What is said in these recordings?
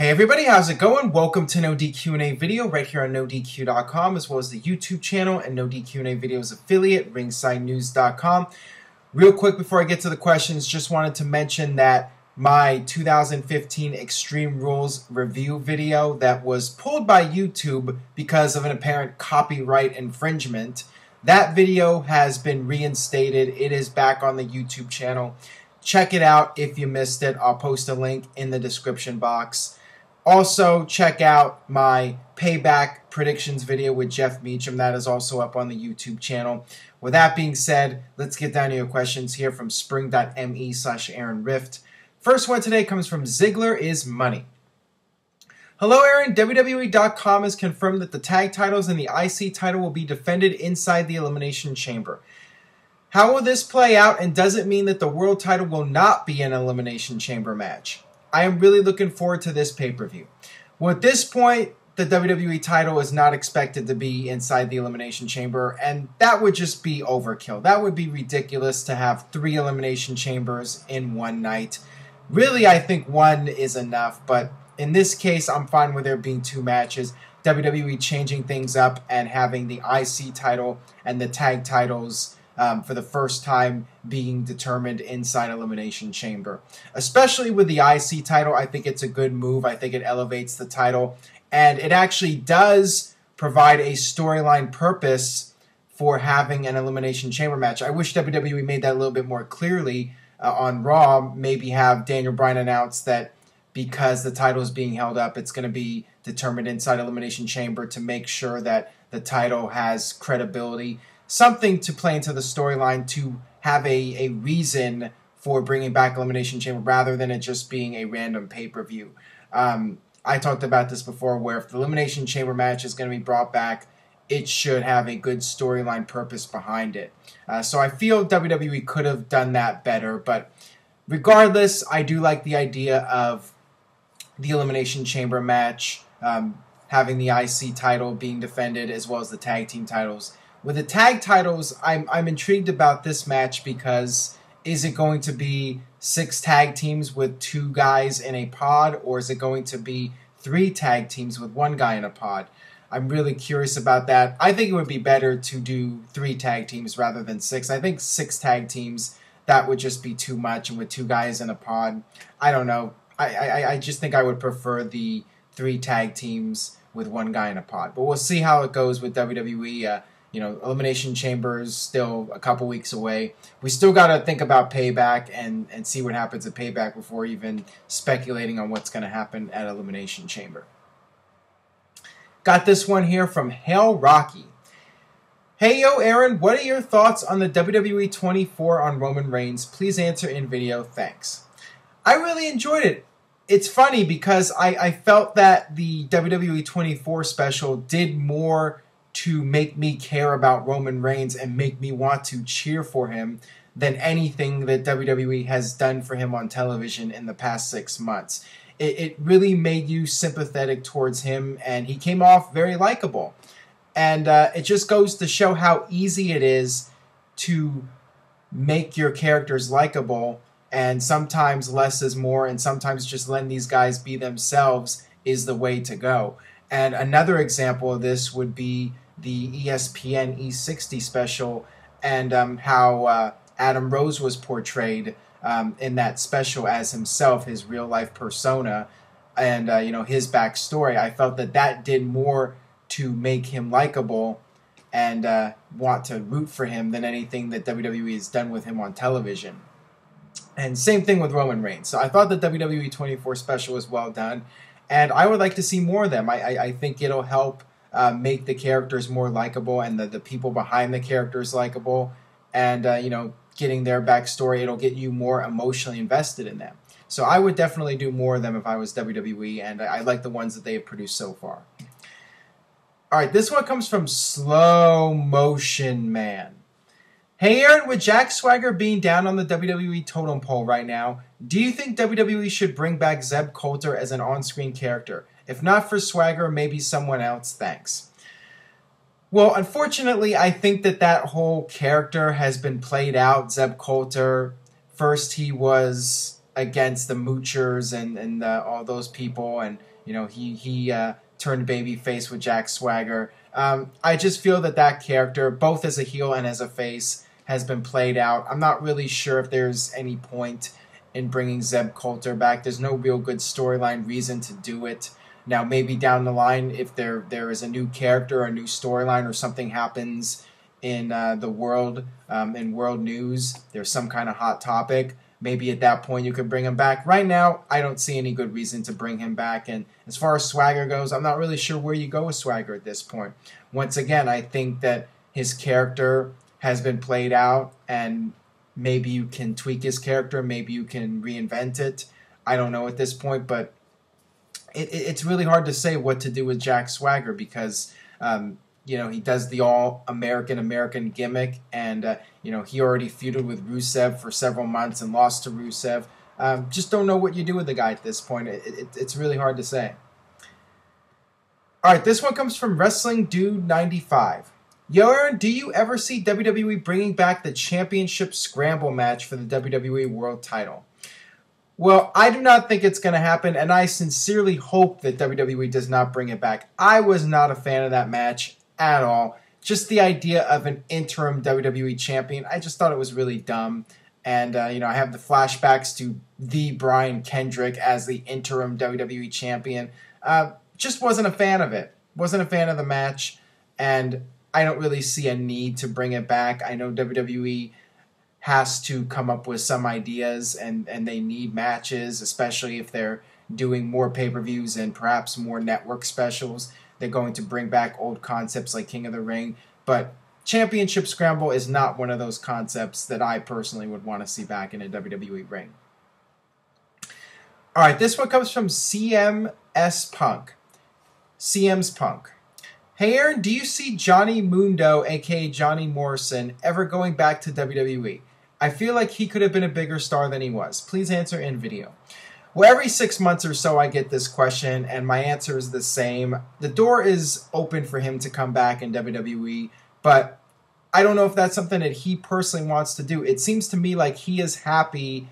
Hey everybody, how's it going? Welcome to NoDQ&A video right here on NoDQ.com, as well as the YouTube channel and NoDQ&A videos affiliate, ringsidenews.com. Real quick before I get to the questions, just wanted to mention that my 2015 Extreme Rules review video that was pulled by YouTube because of an apparent copyright infringement, that video has been reinstated. It is back on the YouTube channel. Check it out if you missed it. I'll post a link in the description box. Also, check out my Payback predictions video with Jeff Meacham. That is also up on the YouTube channel. With that being said, let's get down to your questions here from spring.me/Aaron Rift. First one today comes from Ziggler is Money. Hello, Aaron. WWE.com has confirmed that the tag titles and the IC title will be defended inside the Elimination Chamber. How will this play out, and does it mean that the world title will not be an Elimination Chamber match? I am really looking forward to this pay-per-view. Well, at this point, the WWE title is not expected to be inside the Elimination Chamber, and that would just be overkill. That would be ridiculous to have 3 Elimination Chambers in one night. Really, I think one is enough, but in this case, I'm fine with there being 2 matches. WWE changing things up and having the IC title and the tag titles for the first time being determined inside Elimination Chamber. Especially with the IC title, I think it's a good move. I think it elevates the title, and it actually does provide a storyline purpose for having an Elimination Chamber match. I wish WWE made that a little bit more clearly on Raw. Maybe have Daniel Bryan announce that because the title is being held up, it's going to be determined inside Elimination Chamber to make sure that the title has credibility. Something to play into the storyline to have a reason for bringing back Elimination Chamber rather than it just being a random pay-per-view. I talked about this before, where if the Elimination Chamber match is going to be brought back, it should have a good storyline purpose behind it. So I feel WWE could have done that better, but regardless, I do like the idea of the Elimination Chamber match, having the IC title being defended as well as the tag team titles. With the tag titles, I'm intrigued about this match because is it going to be 6 tag teams with 2 guys in a pod, or is it going to be 3 tag teams with 1 guy in a pod? I'm really curious about that. I think it would be better to do 3 tag teams rather than 6. I think 6 tag teams, that would just be too much, and with 2 guys in a pod, I don't know. I just think I would prefer the 3 tag teams with 1 guy in a pod. But we'll see how it goes with WWE. Elimination Chamber is still a couple weeks away. We still got to think about Payback and see what happens at Payback before even speculating on what's going to happen at Elimination Chamber. Got this one here from Hail Rocky. Hey, yo, Aaron, what are your thoughts on the WWE 24 on Roman Reigns? Please answer in video. Thanks. I really enjoyed it. It's funny because I felt that the WWE 24 special did more to make me care about Roman Reigns and make me want to cheer for him than anything that WWE has done for him on television in the past 6 months. It really made you sympathetic towards him, and he came off very likable. And it just goes to show how easy it is to make your characters likable, and sometimes less is more, and sometimes just letting these guys be themselves is the way to go. And another example of this would be the ESPN E60 special, and how Adam Rose was portrayed in that special as himself, his real life persona, and his backstory. I felt that did more to make him likable and want to root for him than anything that WWE has done with him on television. And same thing with Roman Reigns. So I thought the WWE 24 special was well done, and I would like to see more of them. I think it'll help make the characters more likable and the people behind the characters likable, and getting their backstory, it'll get you more emotionally invested in them. So I would definitely do more of them if I was WWE, and I like the ones that they have produced so far. Alright, this one comes from Slow Motion Man. Hey Aaron, with Jack Swagger being down on the WWE totem pole right now, do you think WWE should bring back Zeb Colter as an on-screen character? If not for Swagger, maybe someone else. Thanks. Well, unfortunately, I think that whole character has been played out. Zeb Colter, first he was against the Moochers and all those people, and You know, he turned babyface with Jack Swagger. I just feel that that character, both as a heel and as a face, has been played out. I'm not really sure if there's any point in bringing Zeb Colter back. There's no real good storyline reason to do it. Now, maybe down the line, if there is a new character, a new storyline, or something happens in the world, in world news, there's some kind of hot topic, maybe at that point you could bring him back. Right now, I don't see any good reason to bring him back. And as far as Swagger goes, I'm not really sure where you go with Swagger at this point. Once again, I think that his character has been played out, and maybe you can tweak his character, maybe you can reinvent it. I don't know at this point, but it's really hard to say what to do with Jack Swagger because, you know, he does the all-American gimmick, and, you know, he already feuded with Rusev for several months and lost to Rusev. Just don't know what you do with the guy at this point. It's really hard to say. All right, this one comes from Wrestling Dude 95. Yo, Aaron, do you ever see WWE bringing back the Championship Scramble match for the WWE World title? Well, I do not think it's going to happen, and I sincerely hope that WWE does not bring it back. I was not a fan of that match at all. Just the idea of an interim WWE champion, I just thought it was really dumb. And, you know, I have the flashbacks to the Brian Kendrick as the interim WWE champion. Just wasn't a fan of it. Wasn't a fan of the match, and I don't really see a need to bring it back. I know WWE has to come up with some ideas, and they need matches, especially if they're doing more pay-per-views and perhaps more network specials. They're going to bring back old concepts like King of the Ring, but Championship Scramble is not one of those concepts that I personally would want to see back in a WWE ring. All right, this one comes from CM's Punk. Hey Aaron, do you see Johnny Mundo, aka Johnny Morrison, ever going back to WWE? I feel like he could have been a bigger star than he was. Please answer in video. Well, every 6 months or so I get this question, and my answer is the same. The door is open for him to come back in WWE, but I don't know if that's something that he personally wants to do. It seems to me like he is happy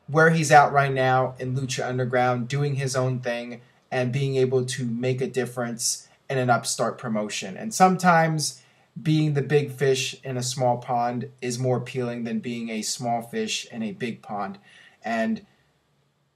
where he's at right now in Lucha Underground, doing his own thing and being able to make a difference in an upstart promotion. And sometimes being the big fish in a small pond is more appealing than being a small fish in a big pond. And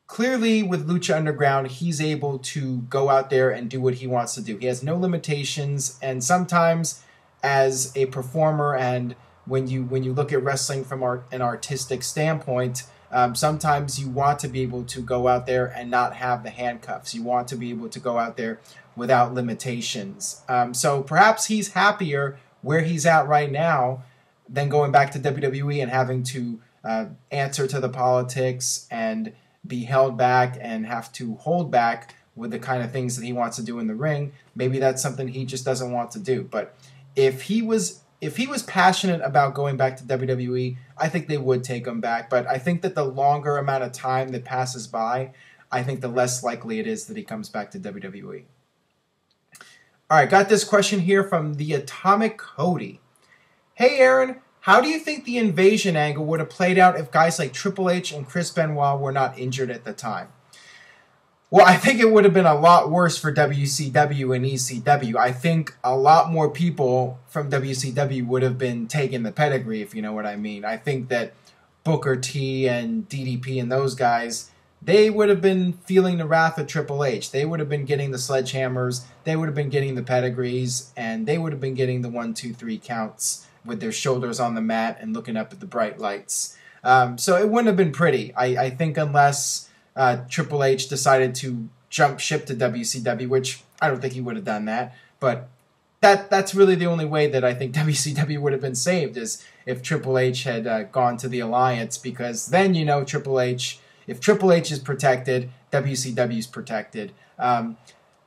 clearly with Lucha Underground, he's able to go out there and do what he wants to do. He has no limitations, and sometimes as a performer, and when you look at wrestling from an artistic standpoint, sometimes you want to be able to go out there and not have the handcuffs. You want to be able to go out there without limitations. So perhaps he's happier where he's at right now than going back to WWE and having to answer to the politics and be held back and have to hold back with the kind of things that he wants to do in the ring. Maybe that's something he just doesn't want to do. But if he was passionate about going back to WWE, I think they would take him back. But I think that the longer amount of time that passes by, I think the less likely it is that he comes back to WWE. All right, got this question here from the Atomic Cody. Hey, Aaron, how do you think the invasion angle would have played out if guys like Triple H and Chris Benoit were not injured at the time? Well, I think it would have been a lot worse for WCW and ECW. I think a lot more people from WCW would have been taking the pedigree, if you know what I mean. I think that Booker T and DDP and those guys, they would have been feeling the wrath of Triple H. They would have been getting the sledgehammers, they would have been getting the pedigrees, and they would have been getting the 1, 2, 3 counts with their shoulders on the mat and looking up at the bright lights. So it wouldn't have been pretty. I think unless Triple H decided to jump ship to WCW, which I don't think he would have done that, but that's really the only way that I think WCW would have been saved, is if Triple H had gone to the Alliance, because then, you know, if Triple H is protected, WCW is protected.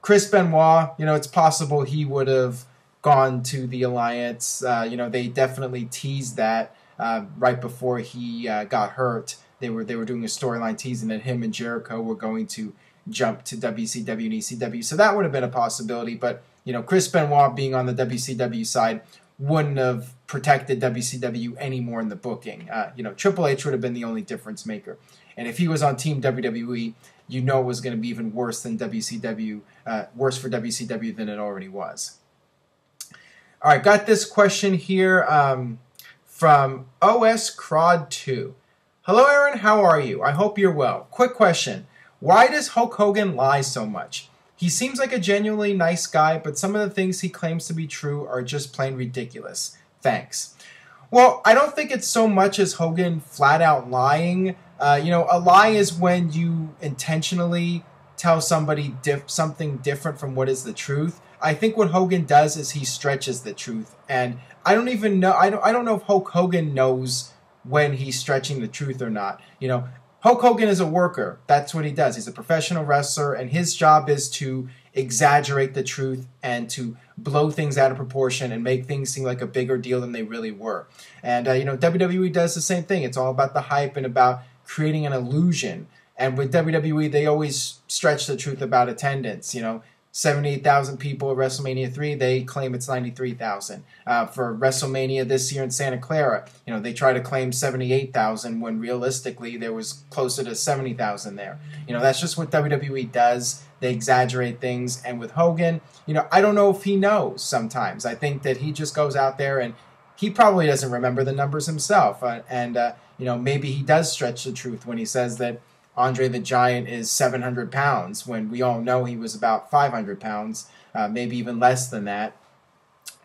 Chris Benoit, you know, it's possible he would have gone to the Alliance. You know, they definitely teased that right before he got hurt. They were doing a storyline teasing that him and Jericho were going to jump to WCW and ECW. So that would have been a possibility. But, you know, Chris Benoit being on the WCW side wouldn't have protected WCW anymore in the booking. You know, Triple H would have been the only difference maker. And if he was on Team WWE, you know it was going to be even worse than worse for WCW than it already was. All right, got this question here from OS Crod 2. Hello, Aaron. How are you? I hope you're well. Quick question. Why does Hulk Hogan lie so much? He seems like a genuinely nice guy, but some of the things he claims to be true are just plain ridiculous. Thanks. Well, I don't think it's so much as Hogan flat out lying. A lie is when you intentionally tell somebody something different from what is the truth. I think what Hogan does is he stretches the truth, and I don't even know. I don't know if Hulk Hogan knows when he's stretching the truth or not. Hulk Hogan is a worker. That's what he does. He's a professional wrestler, and his job is to exaggerate the truth and to blow things out of proportion and make things seem like a bigger deal than they really were. And, WWE does the same thing. It's all about the hype and about creating an illusion. And with WWE, they always stretch the truth about attendance. 78,000 people at WrestleMania 3, they claim it's 93,000. For WrestleMania this year in Santa Clara, they try to claim 78,000 when realistically there was closer to 70,000 there. That's just what WWE does. They exaggerate things. And with Hogan, I don't know if he knows sometimes. I think that he just goes out there and he probably doesn't remember the numbers himself. Maybe he does stretch the truth when he says that Andre the Giant is 700 pounds when we all know he was about 500 pounds, maybe even less than that.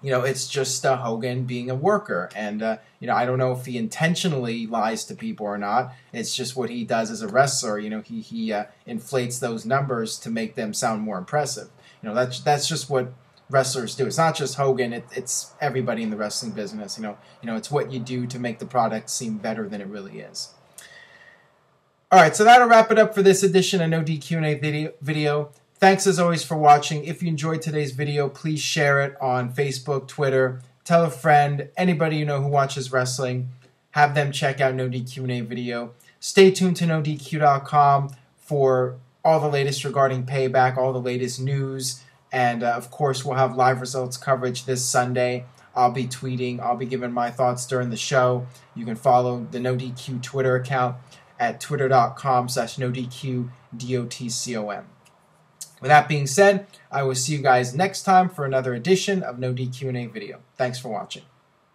It's just Hogan being a worker. And, I don't know if he intentionally lies to people or not. It's just what he does as a wrestler. He inflates those numbers to make them sound more impressive. That's just what wrestlers do. It's not just Hogan. It's everybody in the wrestling business. It's what you do to make the product seem better than it really is. All right, so that'll wrap it up for this edition of No DQ&A video. Thanks as always for watching. If you enjoyed today's video, please share it on Facebook, Twitter. Tell a friend, anybody you know who watches wrestling. Have them check out No DQ&A video. Stay tuned to NoDQ.com for all the latest regarding Payback, all the latest news. And, of course, we'll have live results coverage this Sunday. I'll be tweeting. I'll be giving my thoughts during the show. You can follow the NoDQ Twitter account at twitter.com/NoDQDOTCOM. With that being said, I will see you guys next time for another edition of No DQ&A video. Thanks for watching.